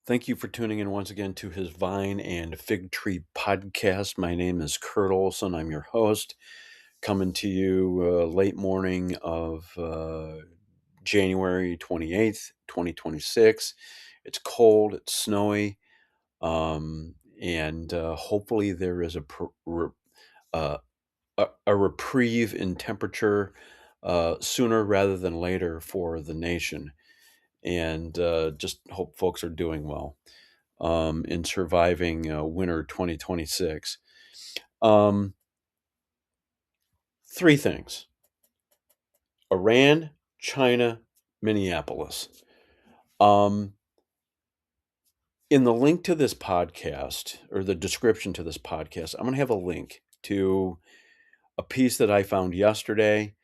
Thank you for tuning in once again to his Vine and Fig Tree podcast. My name is Kurt Olson. I'm your host, coming to you late morning of January 28th, 2026. It's cold, it's snowy, and hopefully there is uh, a reprieve in temperature sooner rather than later for the nation. And just hope folks are doing well in surviving winter 2026. Um, Three things: Iran, China, Minneapolis. Um, in the link to this podcast, or the description to this podcast, I'm going to have a link to a piece that I found yesterday.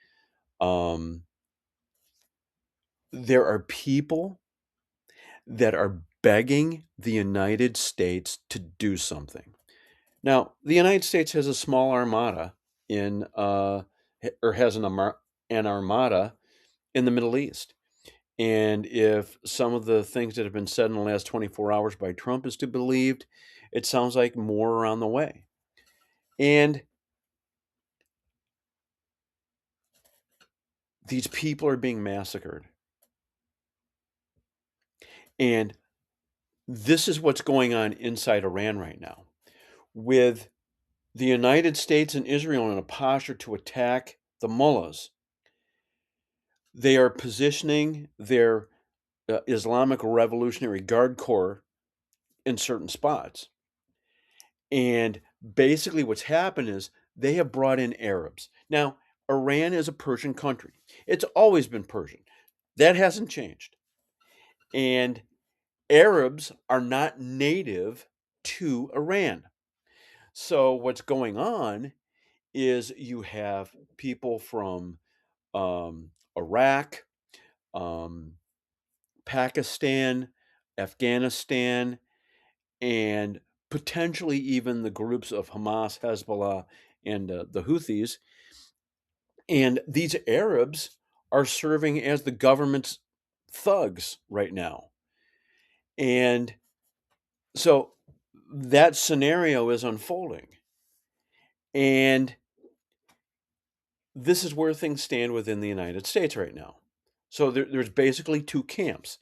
Um, there are people that are begging the United States to do something. Now, the United States has a small armada or has an armada in the Middle East. And if some of the things that have been said in the last 24 hours by Trump is to be believed, it sounds like more are on the way. And these people are being massacred. And this is what's going on inside Iran right now, with the United States and Israel in a posture to attack the mullahs. They are positioning their Islamic Revolutionary Guard Corps in certain spots. And basically, what's happened is they have brought in Arabs. Now, Iran is a Persian country, it's always been Persian. That hasn't changed. And Arabs are not native to Iran. So, what's going on is you have people from Iraq, um, Pakistan, Afghanistan, and potentially even the groups of Hamas, Hezbollah, and the Houthis. And these Arabs are serving as the government's thugs right now. And so that scenario is unfolding. And this is where things stand within the United States right now. So there's basically two camps.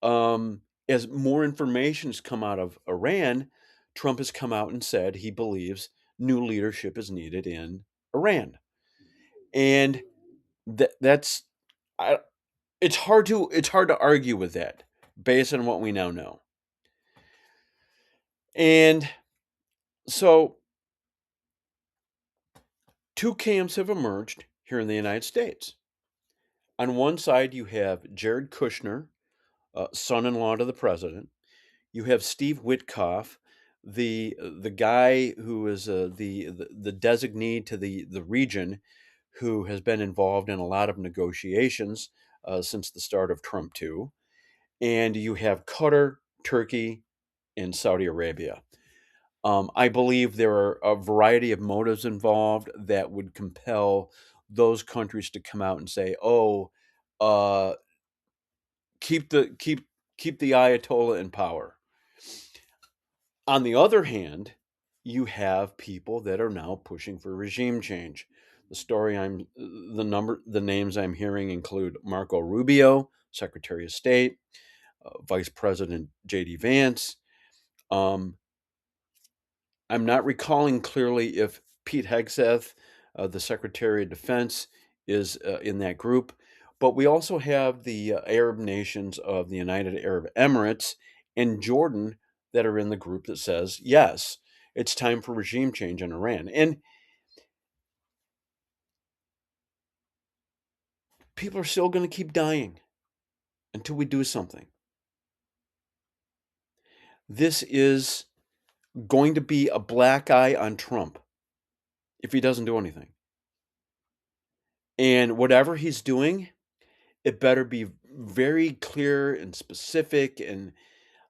As more information has come out of Iran, Trump has come out and said he believes new leadership is needed in Iran, and that's I, it's hard to argue with that based on what we now know. And so two camps have emerged here in the United States. On one side, you have Jared Kushner, son-in-law to the president. You have Steve Witkoff, the guy who is the designee to the region, who has been involved in a lot of negotiations since the start of Trump 2. And you have Qatar, Turkey, and Saudi Arabia. I believe there are a variety of motives involved that would compel those countries to come out and say, "Oh, uh, keep the Ayatollah in power." On the other hand, you have people that are now pushing for regime change. The names I'm hearing include Marco Rubio, Secretary of State, Vice President J.D. Vance. Um, I'm not recalling clearly if Pete Hegseth, the Secretary of Defense, is in that group. But we also have the Arab nations of the United Arab Emirates and Jordan that are in the group that says, yes, it's time for regime change in Iran. And people are still going to keep dying until we do something. This is going to be a black eye on Trump if he doesn't do anything. And whatever he's doing, it better be very clear and specific, and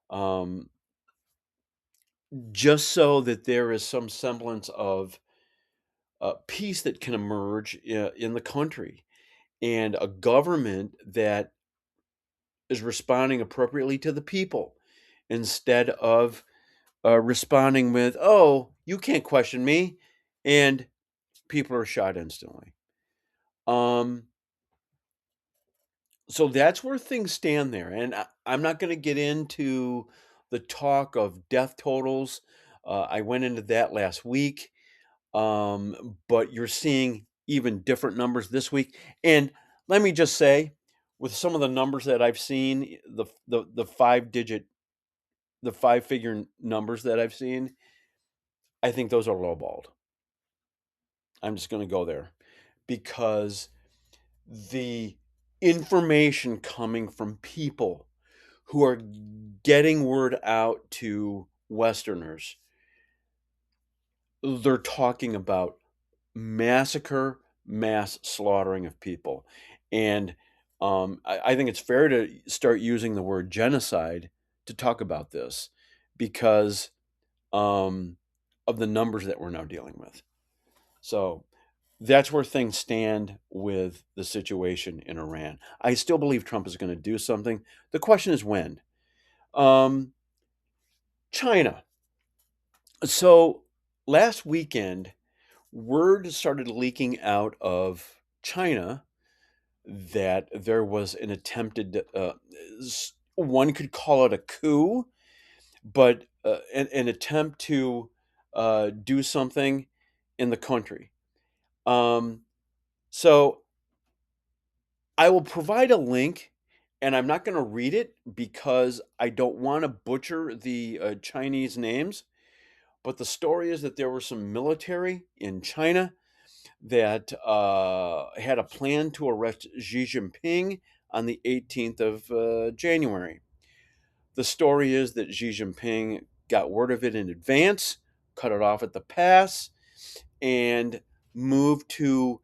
um, just so that there is some semblance of peace that can emerge in the country, and a government that is responding appropriately to the people. instead of responding with, "Oh, you can't question me," and people are shot instantly. Um, so that's where things stand there, and I'm not going to get into the talk of death totals. I went into that last week, but you're seeing even different numbers this week. And let me just say, with some of the numbers that I've seen, the the five figure numbers that I've seen, I think those are lowballed. I'm just going to go there because the information coming from people who are getting word out to Westerners, they're talking about massacre, mass slaughtering of people. And I think it's fair to start using the word genocide to talk about this because um, of the numbers that we're now dealing with. So that's where things stand with the situation in Iran. I still believe Trump is going to do something. The question is when. Um, China. So last weekend, word started leaking out of China that there was an attempted, one could call it a coup, but an attempt to do something in the country. Um, so I will provide a link, and I'm not going to read it because I don't want to butcher the Chinese names. But the story is that there were some military in China that had a plan to arrest Xi Jinping on the 18th of January. The story is that Xi Jinping got word of it in advance, cut it off at the pass, and moved to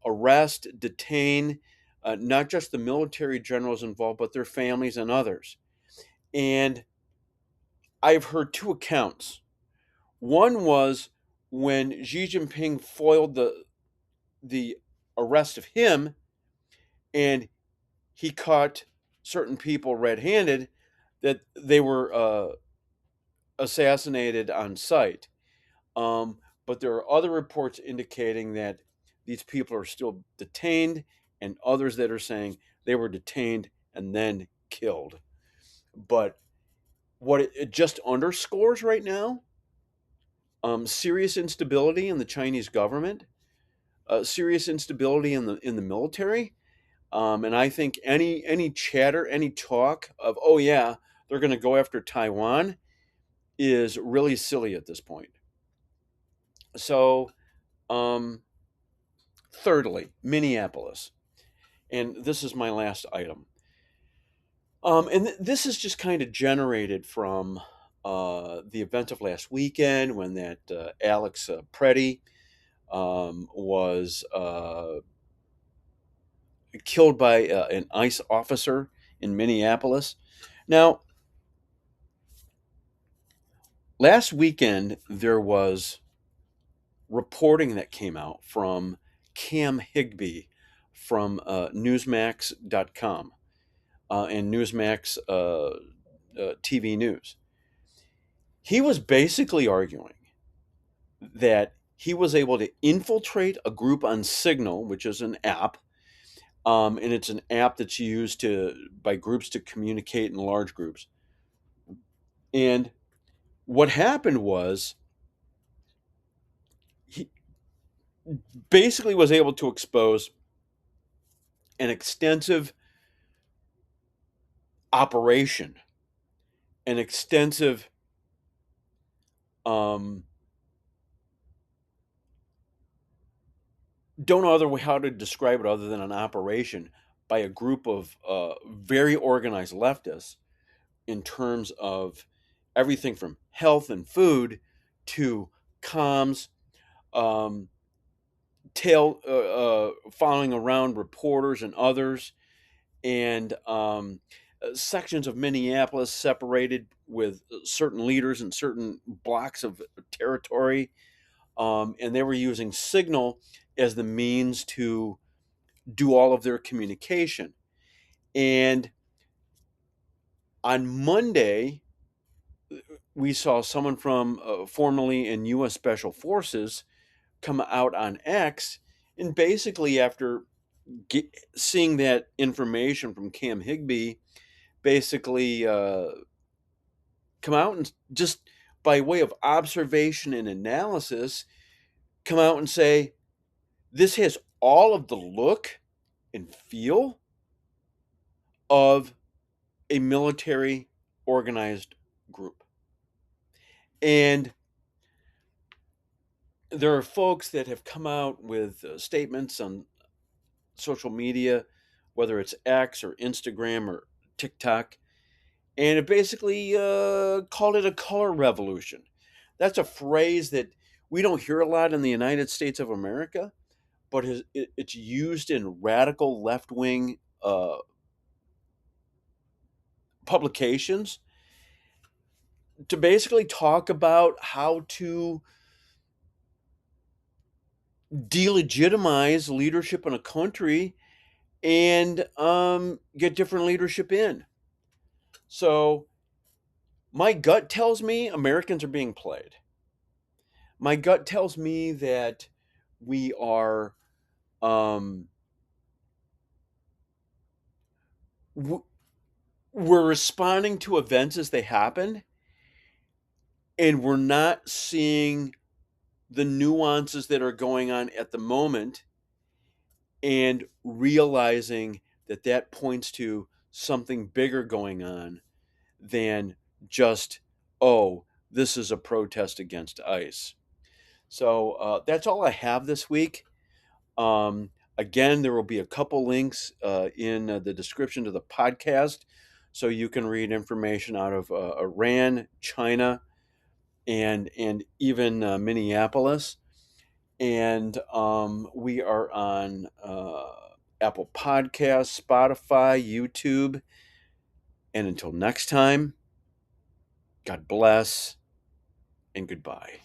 arrest, detain not just the military generals involved, but their families and others. And I've heard two accounts. One was when Xi Jinping foiled the arrest of him, and he caught certain people red-handed, that they were assassinated on sight. Um, but there are other reports indicating that these people are still detained, and others that are saying they were detained and then killed. But what it just underscores right now, serious instability in the Chinese government, serious instability in the military. And I think any chatter, any talk of, oh yeah, they're going to go after Taiwan is really silly at this point. So, um, thirdly, Minneapolis, and this is my last item. This is just kind of generated from the event of last weekend when that Alex Preddy was killed by an ICE officer in Minneapolis. Now, last weekend there was reporting that came out from Cam Higby from Newsmax.com and Newsmax TV News. He was basically arguing that he was able to infiltrate a group on Signal, which is an app, and it's an app that's used by groups to communicate in large groups. And what happened was he basically was able to expose an extensive operation, an extensive um, don't know how to describe it other than an operation by a group of very organized leftists in terms of everything from health and food to comms, um, following around reporters and others, and sections of Minneapolis separated with certain leaders and certain blocks of territory. And they were using Signal as the means to do all of their communication. And on Monday, we saw someone from formerly in U.S. Special Forces come out on X, and basically after seeing that information from Cam Higbee, basically come out and just by way of observation and analysis, come out and say, this has all of the look and feel of a military organized group. And there are folks that have come out with statements on social media, whether it's X or Instagram or TikTok, and it basically called it a color revolution. That's a phrase that we don't hear a lot in the United States of America, but it's used in radical left wing publications to basically talk about how to delegitimize leadership in a country and get different leadership in. So my gut tells me Americans are being played. My gut tells me that we are we're responding to events as they happen, and we're not seeing the nuances that are going on at the moment and realizing that that points to something bigger going on than just, oh, this is a protest against ICE. So that's all I have this week. Again, there will be a couple links in the description to the podcast so you can read information out of Iran, China, and even Minneapolis. And we are on Apple Podcasts, Spotify, YouTube. And until next time, God bless and goodbye.